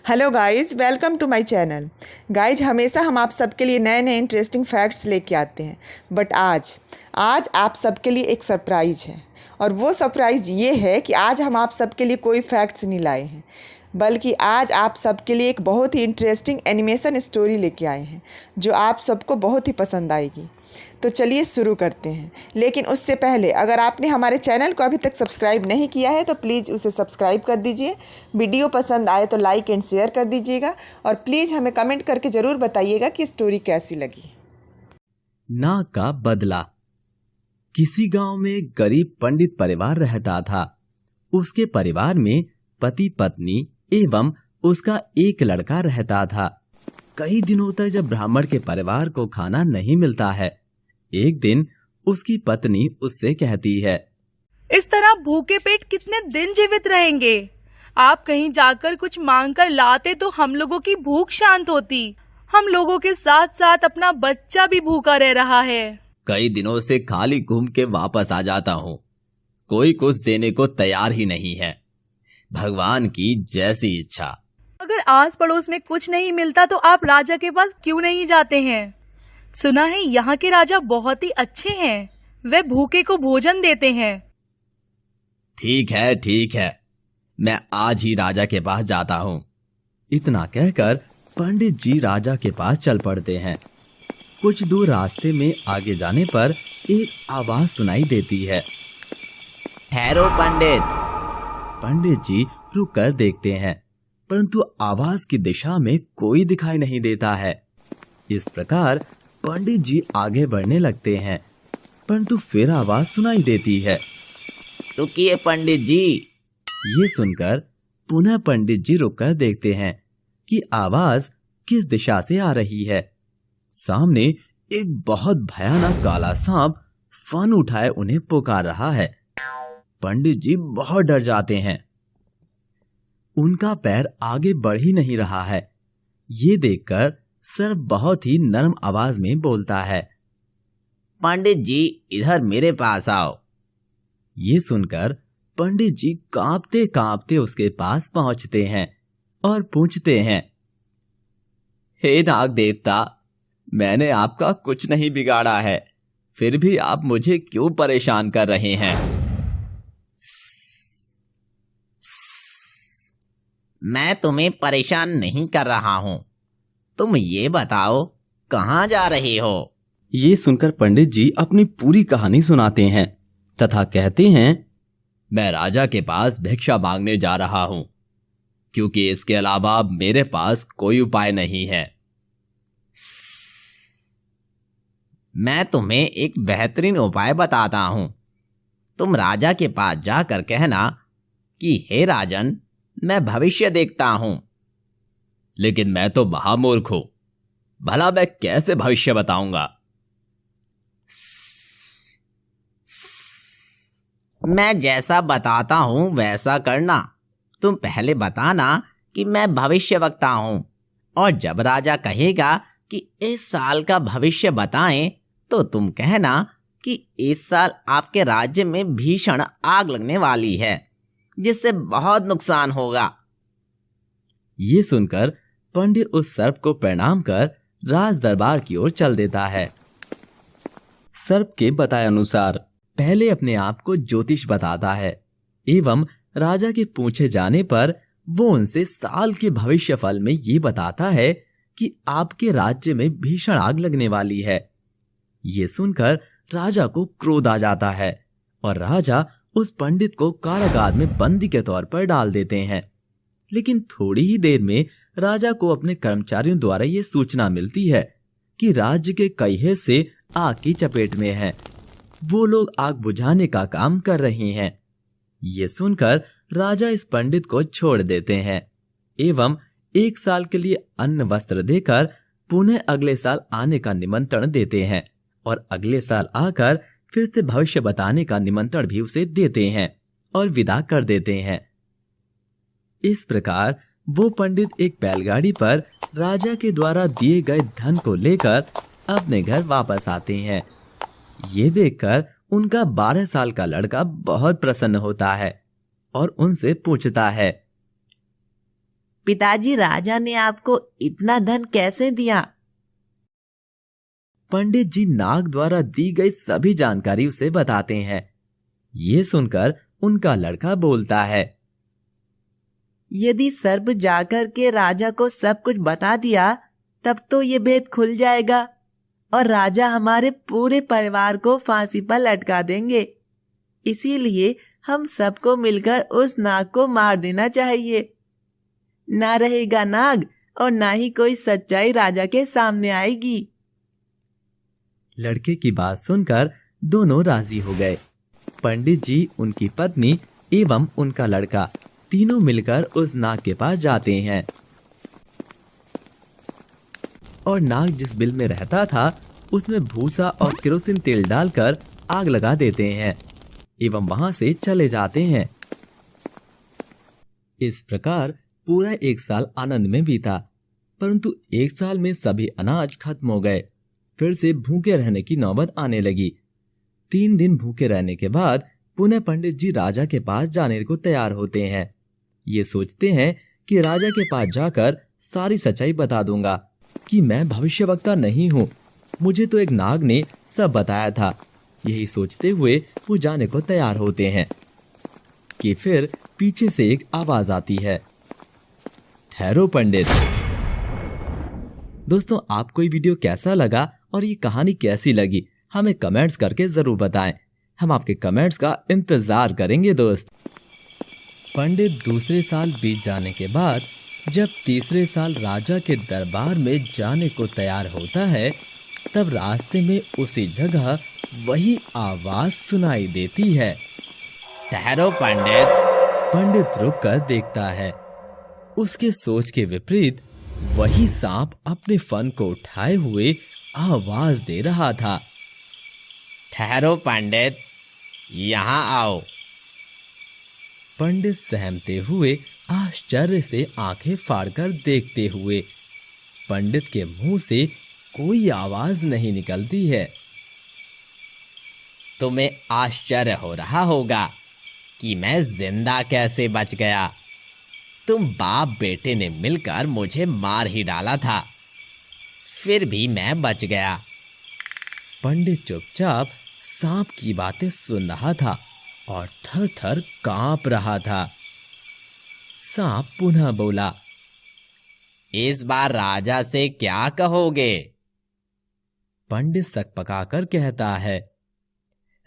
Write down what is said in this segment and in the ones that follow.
Hello guys, welcome to my channel. Guys, हमेशा हम आप सबके लिए नए नए इंटरेस्टिंग फैक्ट्स लेके आते हैं, बट आज आप सबके लिए एक सरप्राइज़ है। और वो सरप्राइज़ ये है कि आज हम आप सबके लिए कोई फैक्ट्स नहीं लाए हैं, बल्कि आज आप सबके लिए एक बहुत ही इंटरेस्टिंग एनिमेशन स्टोरी लेके आए हैं जो आप सबको बहुत ही पसंद आएगी। तो चलिए शुरू करते हैं। लेकिन उससे पहले अगर आपने हमारे चैनल को अभी तक सब्सक्राइब नहीं किया है तो प्लीज़ उसे सब्सक्राइब कर दीजिए। वीडियो पसंद आए तो लाइक एंड शेयर कर दीजिएगा और प्लीज़ हमें कमेंट करके ज़रूर बताइएगा कि स्टोरी कैसी लगी। ना का बदला। किसी गांव में एक गरीब पंडित परिवार रहता था। उसके परिवार में पति पत्नी एवं उसका एक लड़का रहता था। कई दिनों तक जब ब्राह्मण के परिवार को खाना नहीं मिलता है, एक दिन उसकी पत्नी उससे कहती है, इस तरह भूखे पेट कितने दिन जीवित रहेंगे? आप कहीं जाकर कुछ मांग कर लाते तो हम लोगों की भूख शांत होती। हम लोगों के साथ साथ अपना बच्चा भी भूखा रह रहा है। कई दिनों से खाली घूम के वापस आ जाता हूँ, कोई कुछ देने को तैयार ही नहीं है। भगवान की जैसी इच्छा। अगर आस पड़ोस में कुछ नहीं मिलता तो आप राजा के पास क्यों नहीं जाते हैं? सुना है यहाँ के राजा बहुत ही अच्छे हैं, वे भूखे को भोजन देते हैं। ठीक है, मैं आज ही राजा के पास जाता हूँ। इतना कहकर पंडित जी राजा के पास चल पड़ते हैं। कुछ दूर रास्ते में आगे जाने पर एक आवाज सुनाई देती है, ठहरो पंडित। पंडित जी रुक कर देखते हैं, परंतु आवाज की दिशा में कोई दिखाई नहीं देता है। इस प्रकार पंडित जी आगे बढ़ने लगते हैं, परंतु फिर आवाज सुनाई देती है, रुकिए पंडित जी। ये सुनकर पुनः पंडित जी रुककर देखते हैं कि आवाज किस दिशा से आ रही है। सामने एक बहुत भयानक काला सांप फन उठाए उन्हें पुकार रहा है। पंडित जी बहुत डर जाते हैं। उनका पैर आगे बढ़ ही नहीं रहा है। ये देखकर सर्प बहुत ही नरम आवाज में बोलता है, पंडित जी इधर मेरे पास आओ। ये सुनकर पंडित जी कांपते कांपते उसके पास पहुंचते हैं और पूछते हैं, हे नाग देवता, मैंने आपका कुछ नहीं बिगाड़ा है, फिर भी आप मुझे क्यों परेशान कर रहे हैं? मैं तुम्हें परेशान नहीं कर रहा हूं, तुम ये बताओ कहां जा रहे हो? ये सुनकर पंडित जी अपनी पूरी कहानी सुनाते हैं तथा कहते हैं, मैं राजा के पास भिक्षा मांगने जा रहा हूं, क्योंकि इसके अलावा मेरे पास कोई उपाय नहीं है। मैं तुम्हें एक बेहतरीन उपाय बताता हूं। तुम राजा के पास जाकर कहना कि हे राजन, मैं भविष्य देखता हूं। लेकिन मैं तो महामूर्ख हूं, भला मैं कैसे भविष्य बताऊंगा? मैं जैसा बताता हूं वैसा करना। तुम पहले बताना कि मैं भविष्य वक्ता हूं, और जब राजा कहेगा कि इस साल का भविष्य बताएं, तो तुम कहना कि इस साल आपके राज्य में भीषण आग लगने वाली है, जिससे बहुत नुकसान होगा। ये सुनकर पंडित उस सर्प को प्रणाम कर राज दरबार की ओर चल देता है। सर्प के बताए अनुसार पहले अपने आप को ज्योतिष बताता है एवं राजा के पूछे जाने पर वो उनसे साल के भविष्य फल में ये बताता है कि आपके राज्य में भीषण आग लगने वाली है। ये सुनकर राजा को क्रोध आ जाता है और राजा उस पंडित को कारागार में बंदी के तौर पर डाल देते हैं। लेकिन थोड़ी ही देर में राजा को अपने कर्मचारियों द्वारा ये सूचना मिलती है कि राज्य के कई हिस्से आग की चपेट में हैं। वो लोग आग बुझाने का काम कर रहे हैं। ये सुनकर राजा इस पंडित को छोड़ देते हैं एवं 1 साल के लिए अन्न वस्त्र देकर पुनः अगले साल आने का निमंत्रण देते हैं और अगले साल आकर फिर से भविष्य बताने का निमंत्रण भी उसे देते हैं और विदा कर देते हैं। इस प्रकार वो पंडित एक बैलगाड़ी पर राजा के द्वारा दिए गए धन को लेकर अपने घर वापस आते हैं। ये देखकर उनका 12 साल का लड़का बहुत प्रसन्न होता है और उनसे पूछता है, पिताजी, राजा ने आपको इतना धन कैसे दिया? पंडित जी नाग द्वारा दी गई सभी जानकारी उसे बताते हैं। ये सुनकर उनका लड़का बोलता है, यदि सर्प जाकर के राजा को सब कुछ बता दिया तब तो ये भेद खुल जाएगा और राजा हमारे पूरे परिवार को फांसी पर लटका देंगे। इसीलिए हम सबको मिलकर उस नाग को मार देना चाहिए। ना रहेगा नाग और ना ही कोई सच्चाई राजा के सामने आएगी। लड़के की बात सुनकर दोनों राजी हो गए। पंडित जी, उनकी पत्नी एवं उनका लड़का तीनों मिलकर उस नाग के पास जाते हैं और नाग जिस बिल में रहता था उसमें भूसा और केरोसिन तेल डालकर आग लगा देते हैं एवं वहां से चले जाते हैं। इस प्रकार पूरा 1 साल आनंद में बीता, परंतु 1 साल में सभी अनाज खत्म हो गए। फिर से भूखे रहने की नौबत आने लगी। 3 दिन भूखे रहने के बाद पुनः पंडित जी राजा के पास जाने को तैयार होते हैं। ये सोचते हैं कि राजा के पास जाकर सारी सच्चाई बता दूंगा कि मैं भविष्यवक्ता नहीं हूँ, मुझे तो एक नाग ने सब बताया था। यही सोचते हुए वो जाने को तैयार होते हैं कि फिर पीछे से एक आवाज आती है, ठहरो पंडित। दोस्तों, आपको ये वीडियो कैसा लगा और ये कहानी कैसी लगी हमें कमेंट्स करके जरूर बताएं। हम आपके कमेंट्स का इंतजार करेंगे दोस्त। पंडित दूसरे साल बीत जाने के बाद जब तीसरे साल राजा के दरबार में जाने को तैयार होता है, तब रास्ते में उसी जगह वही आवाज सुनाई देती है, ठहरो पंडित। पंडित रुककर देखता है। उसके सोच के विपरीत वही सांप अपने फन को उठाए हुए आवाज दे रहा था, ठहरो पंडित, यहाँ आओ। पंडित सहमते हुए आश्चर्य से आंखें फाड़कर देखते हुए पंडित के मुंह से कोई आवाज नहीं निकलती है। तुम्हें आश्चर्य हो रहा होगा कि मैं जिंदा कैसे बच गया। तुम बाप बेटे ने मिलकर मुझे मार ही डाला था, फिर भी मैं बच गया। पंडित चुपचाप सांप की बातें सुन रहा था और थर थर कांप रहा था। सांप पुनः बोला, इस बार राजा से क्या कहोगे? पंडित सकपकाकर कहता है,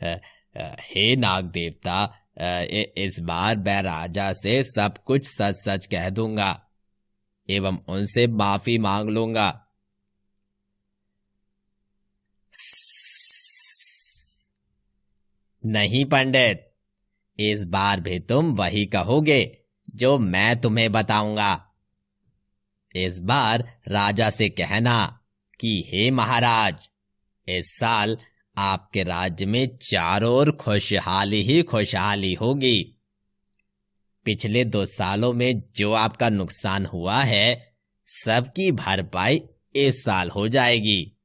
हे नाग देवता, इस बार मैं राजा से सब कुछ सच सच कह दूंगा एवं उनसे माफी मांग लूंगा। नहीं पंडित, इस बार भी तुम वही कहोगे जो मैं तुम्हें बताऊंगा। इस बार राजा से कहना कि हे महाराज, इस साल आपके राज्य में चारों ओर खुशहाली ही खुशहाली होगी। पिछले 2 सालों में जो आपका नुकसान हुआ है, सबकी भरपाई इस साल हो जाएगी।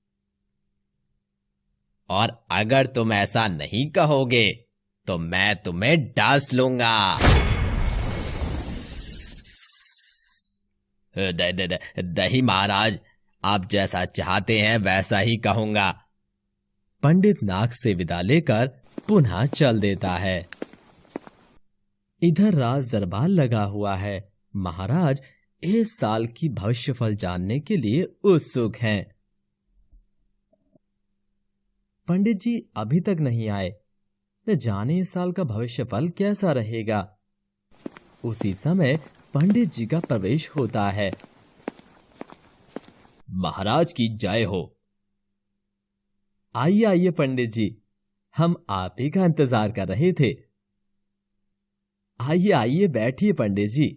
और अगर तुम ऐसा नहीं कहोगे तो मैं तुम्हें डस लूंगा। नहीं महाराज, आप जैसा चाहते हैं वैसा ही कहूंगा। पंडित नाग से विदा लेकर पुनः चल देता है। इधर राज दरबार लगा हुआ है। महाराज इस साल की भविष्यफल जानने के लिए उत्सुक हैं। पंडित जी अभी तक नहीं आए, न जाने इस साल का भविष्यफल कैसा रहेगा। उसी समय पंडित जी का प्रवेश होता है। महाराज की जय हो। आइए आइए पंडित जी, हम आप ही का इंतजार कर रहे थे। आइए आइए बैठिए पंडित जी।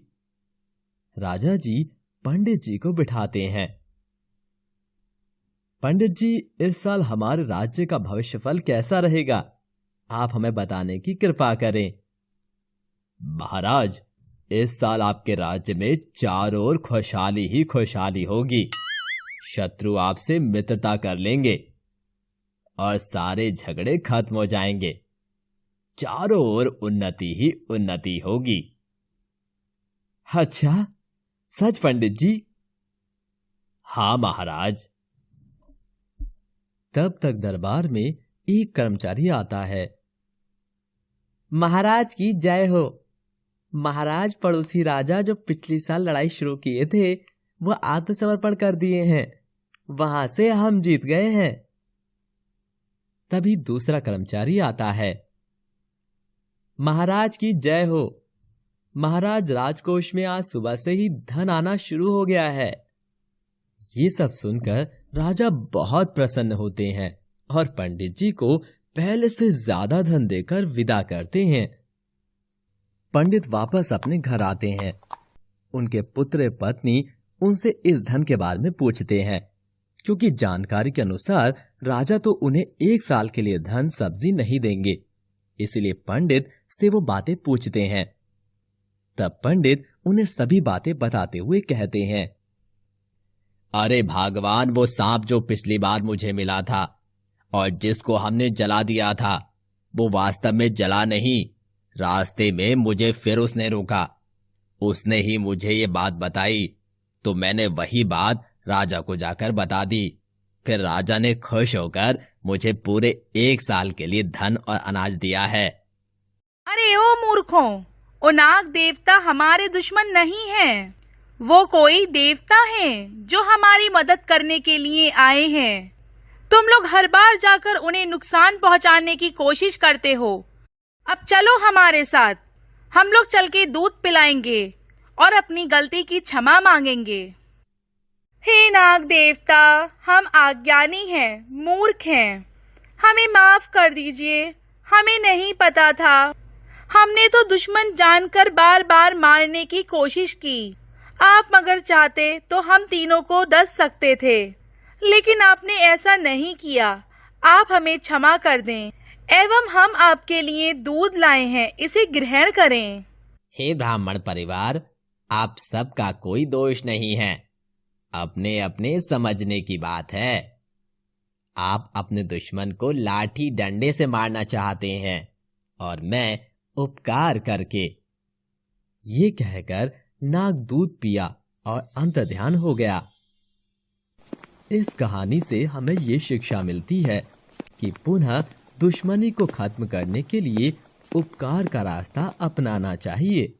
राजा जी पंडित जी को बिठाते हैं। पंडित जी, इस साल हमारे राज्य का भविष्यफल कैसा रहेगा, आप हमें बताने की कृपा करें। महाराज, इस साल आपके राज्य में चारों ओर खुशहाली ही खुशहाली होगी। शत्रु आपसे मित्रता कर लेंगे और सारे झगड़े खत्म हो जाएंगे। चारों ओर उन्नति ही उन्नति होगी। अच्छा, सच पंडित जी? हाँ महाराज। तब तक दरबार में एक कर्मचारी आता है। महाराज की जय हो। महाराज, पड़ोसी राजा जो पिछली साल लड़ाई शुरू किए थे वो आत्मसमर्पण कर दिए हैं, वहां से हम जीत गए हैं। तभी दूसरा कर्मचारी आता है। महाराज की जय हो। महाराज, राजकोष में आज सुबह से ही धन आना शुरू हो गया है। ये सब सुनकर राजा बहुत प्रसन्न होते हैं और पंडित जी को पहले से ज्यादा धन देकर विदा करते हैं। पंडित वापस अपने घर आते हैं। उनके पुत्र पत्नी उनसे इस धन के बारे में पूछते हैं, क्योंकि जानकारी के अनुसार राजा तो उन्हें 1 साल के लिए धन सब्जी नहीं देंगे, इसलिए पंडित से वो बातें पूछते हैं। तब पंडित उन्हें सभी बातें बताते हुए कहते हैं, अरे भगवान, वो सांप जो पिछली बार मुझे मिला था और जिसको हमने जला दिया था, वो वास्तव में जला नहीं। रास्ते में मुझे फिर उसने रोका। उसने ही मुझे ये बात बताई, तो मैंने वही बात राजा को जाकर बता दी। फिर राजा ने खुश होकर मुझे पूरे 1 साल के लिए धन और अनाज दिया है। अरे ओ मूर्खों, ओ नाग देवता हमारे दुश्मन नहीं हैं। वो कोई देवता हैं जो हमारी मदद करने के लिए आए हैं। तुम लोग हर बार जाकर उन्हें नुकसान पहुंचाने की कोशिश करते हो। अब चलो हमारे साथ, हम लोग चल के दूध पिलाएंगे और अपनी गलती की क्षमा मांगेंगे। हे नाग देवता, हम अज्ञानी हैं, मूर्ख हैं, हमें माफ कर दीजिए। हमें नहीं पता था। हमने तो दुश्मन जानकर बार बार मारने की कोशिश की। आप मगर चाहते तो हम तीनों को डस सकते थे, लेकिन आपने ऐसा नहीं किया। आप हमें क्षमा कर दें एवं हम आपके लिए दूध लाए हैं, इसे ग्रहण करें। हे ब्राह्मण परिवार, आप सबका कोई दोष नहीं है, अपने अपने समझने की बात है। आप अपने दुश्मन को लाठी डंडे से मारना चाहते हैं और मैं उपकार करके। ये कहकर नाग दूध पिया और अंतर्ध्यान हो गया। इस कहानी से हमें ये शिक्षा मिलती है कि पुनः दुश्मनी को खत्म करने के लिए उपकार का रास्ता अपनाना चाहिए।